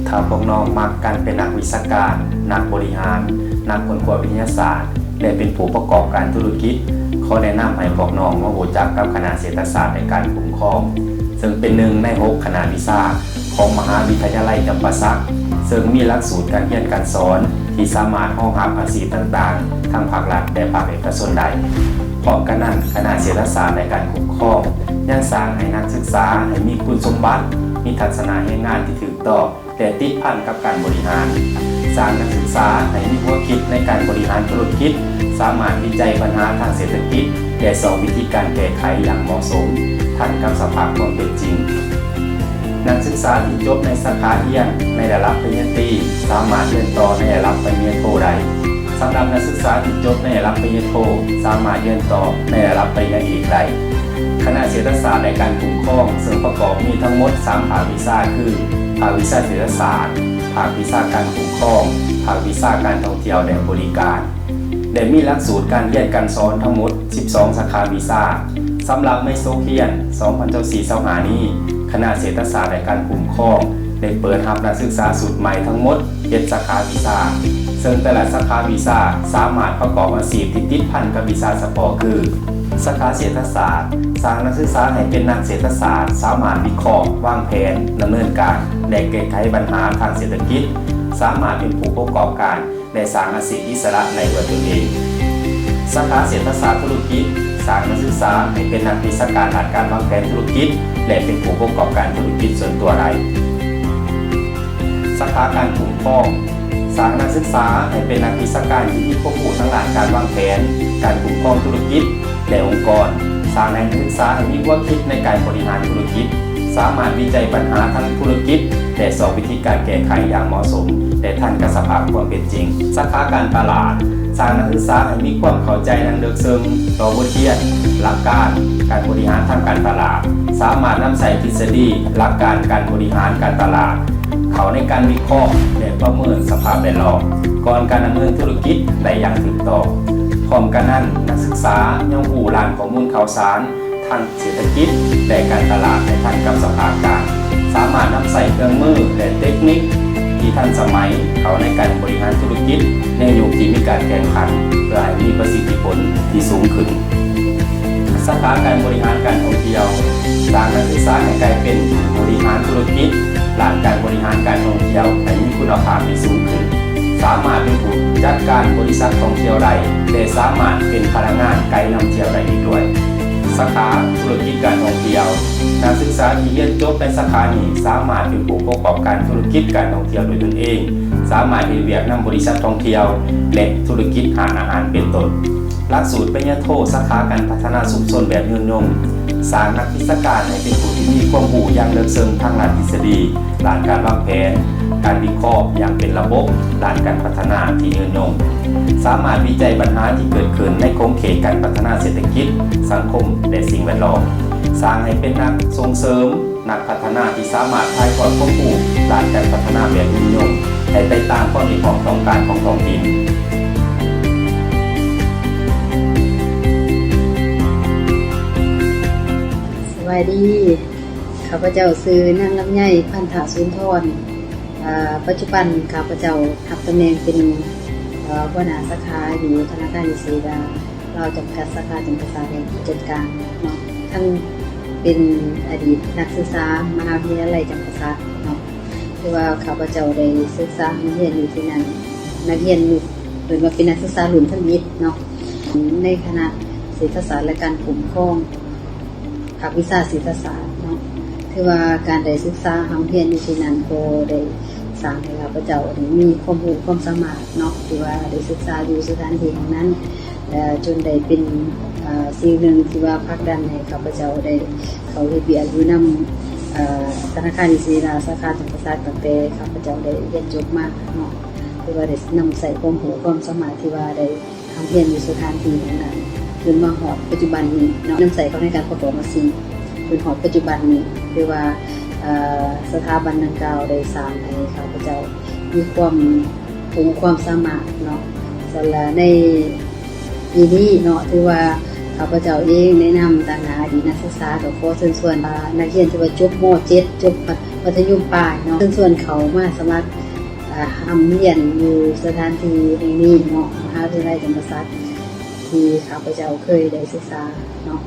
ถ้าพวกน้องมักการเป็นนักวิชาการนักบริหารนักค้นคว้าวิทยาศาสตร์และเป็นผู้ประกอบการธุรกิจขอแนะนำให้พวกน้องมารู้จักกับคณะเศรษฐศาสตร์ในการคุ้มครองซึ่งเป็นหนึ่งใน6คณะวิชาของมหาวิทยาลัยจำปาสักซึ่งมีหลักสูตรการเรียนการสอนที่สามารถรองรับอาชีพต่างๆทั้งภาครัฐและภาคเอกชนได้พร้อมกันนั้นคณะเศรษฐศาสตร์ในการคุ้มครองยังสร้างให้นักศึกษาให้มีคุณสมบัติมีทัศนะแห่งงานที่ถูกต้องแต่ติดพันกับการบริหารสร้างนักศึกษาให้มีหัวคิดในการบริหารธุรกิจสามารถวิจัยปัญหาทางเศรษฐกิจและสอนวิธีการแก้ไขอย่างเหมาะสมทันกับสภาพความเป็นจริงนักศึกษาที่จบในสาขาเรียนในระดับปริญญาตรีสามารถเรียนต่อในระดับปริญญาโทได้สำหรับนักศึกษาที่จบในระดับปริญญาโทสามารถเรียนต่อในระดับปริญญาเอกได้คณะเศรษฐศาสตร์ในการคุ้มครองซึ่งประกอบมีทั้งหมด3ภาควิชาคือภาควิชาเศรษฐศาสตร์ภาควิชาการคุ้มครองภาควิชาการท่องเที่ยวและบริการและมีหลักสูตรการเรียนการสอนทั้งหมด12สาขาวิชาสำหรับในโซเคียน2024-25นี้คณะเศรษฐศาสตร์ในการคุ้มครองได้เปิดรับนักศึกษาสูตรใหม่ทั้งหมด7สาขาวิชาซึ่งแต่ละสาขาวิชาสามารถประกอบอาชีพที่ติดพันกับวิชาเฉพาะคือสาขาเศรษฐศาสตร์สร้างนักศึกษาให้เป็นนักเศรษฐศาสตร์สามารถวิเคราะห์วางแผนดำเนินการและแก้ไขปัญหาทางเศรษฐกิจสามารถเป็นผู้ประกอบการและสร้างอาชีพอิสระในตัวตนเองสาขาเศรษฐศาสตร์ธุรกิจสร้างนักศึกษาให้เป็นนักวิชาการด้านการวางแผนธุรกิจและเป็นผู้ประกอบการธุรกิจส่วนตัวได้สาขาการคุ้มครองสร้างนักศึกษาให้เป็นนักวิชาการที่มีความรู้ทางด้านการวางแผนการคุ้มครองธุรกิจและองค์กรสร้างนักศึกษาให้มีหัวคิดในการบริหารธุรกิจสามารถวิจัยปัญหาทางธุรกิจและสอนวิธีการแก้ไขอย่างเหมาะสมและทันกับสภาพความเป็นจริงสาขาการตลาดสร้างนักศึกษาให้มีความเข้าใจในลึกซึ้งต่อบทเรียนหลักการการบริหารทางการตลาดสามารถนำใส่ทฤษฎีหลักการการบริหารการตลาดเขาในการวิเคราะห์และประเมินสภาพแวดล้อมก่อนการดำเนินธุรกิจได้อย่างถูกต้องพร้อมกันนั้นนักศึกษายังรู้แหล่งข้อมูลข่าวสารทางเศรษฐกิจและการตลาดในทันกับสภาพการสามารถนำใส่เครื่องมือและเทคนิคที่ทันสมัยเขาในการบริหารธุรกิจในยุคที่มีการแข่งขันเพื่อให้มีประสิทธิผลที่สูงขึ้นสาขาการบริหารการท่องเที่ยวสร้างนักศึกษาให้กลายเป็นบริหารธุรกิจหลักการบริหารการท่องเที่ยวให้มีคุณภาพที่สูงขึ้นสามารถเป็นผู้จัดการบริษัทท่องเที่ยวได้และสามารถเป็นพนักงานไกด์นำเที่ยวได้อีกด้วยสาขาธุรกิจการท่องเที่ยวนักศึกษาที่เรียนจบในสาขานี้สามารถเป็นผู้ประกอบการธุรกิจการท่องเที่ยวโดยตนเองสามารถเป็นเวียกนำบริษัทท่องเที่ยวและธุรกิจหาอาหารเป็นต้นหลักสูตรปริญญาโทสาขาการพัฒนาชุมชนแบบยืนยงสร้างนักวิชาการให้เป็นผู้ที่มีความรู้อย่างลึกซึ้งทางด้านทฤษฎีด้านการวางแผนการวิเคราะห์อย่างเป็นระบบด้านการพัฒนาที่ยืนยงสามารถวิจัยปัญหาที่เกิดขึ้นในขอบเขตการพัฒนาเศรษฐกิจสังคมและสิ่งแวดล้อมสร้างให้เป็นนักส่งเสริมนักพัฒนาที่สามารถถ่ายทอดความรู้ด้านการพัฒนาแบบยืนยงให้ไปตามความต้องการของท้องถิ่นสวัสดีข้าพเจ้าซื้อนางลำไยพันธาสุนทรปัจจุบันข้าพเจ้าทำตำแหน่งเป็นหัวหน้าสาขาอยู่ธนาคารอิสดาเราจำกัดสาขาจำกัดสาขาผู้จัดการเนาะทั้งเป็นอดีตนักศึกษามหาวิทยาลัยจำกัดสาขาเนาะคือว่าข้าพเจ้าได้ศึกษาเรียนอยู่ที่นั้นนักเรียนเหมือนว่าเป็นนักศึกษาหลุนทันยิตเนาะในคณะเศรษฐศาสตร์และการคุ้มครองภาควิชาเศรษฐศาสตร์เนาะคือว่าการได้ศึกษาเรียนอยู่ที่นั้นก็ได้สร้างให้ข้าพเจ้ามีความรู้ความสามารถเนาะที่ว่าได้ศึกษาอยู่สถานที่แห่งนั้นจนได้เป็นสิ่งหนึ่งที่ว่าผลักดันให้ข้าพเจ้าได้เขาเฮ็ดเวียกอยู่นำธนาคารอิสราสาขาจำกัดตั้งแต่ข้าพเจ้าได้เรียนจบมาเนาะคือว่าได้นำใส่ความรู้ความสามารถที่ว่าได้เรียนอยู่สถานที่แห่งนั้นจนมาฮอดปัจจุบันนี้เนาะนำใส่เข้าในการประกอบอาชีพจนฮอดปัจจุบันนี้คือว่าสถาบันดังกล่าวได้สร้างให้ข้าพเจ้ามีความสามารถเนาะสำหรับในปีนี้เนาะถือว่าข้าพเจ้าเองแนะนำต่างหากอดีตนักศึกษากับขอเชิญชวนนักเรียนที่ว่าจบม.7 จบ มัธยมปลายเนาะซึ่งส่วนเขามาสมัครทำเรียนอยู่สถานที่แห่งนี้เนาะมหาวิทยาลัยธรรมศาสตร์ที่ข้าพเจ้าเคยได้ศึกษาเนาะ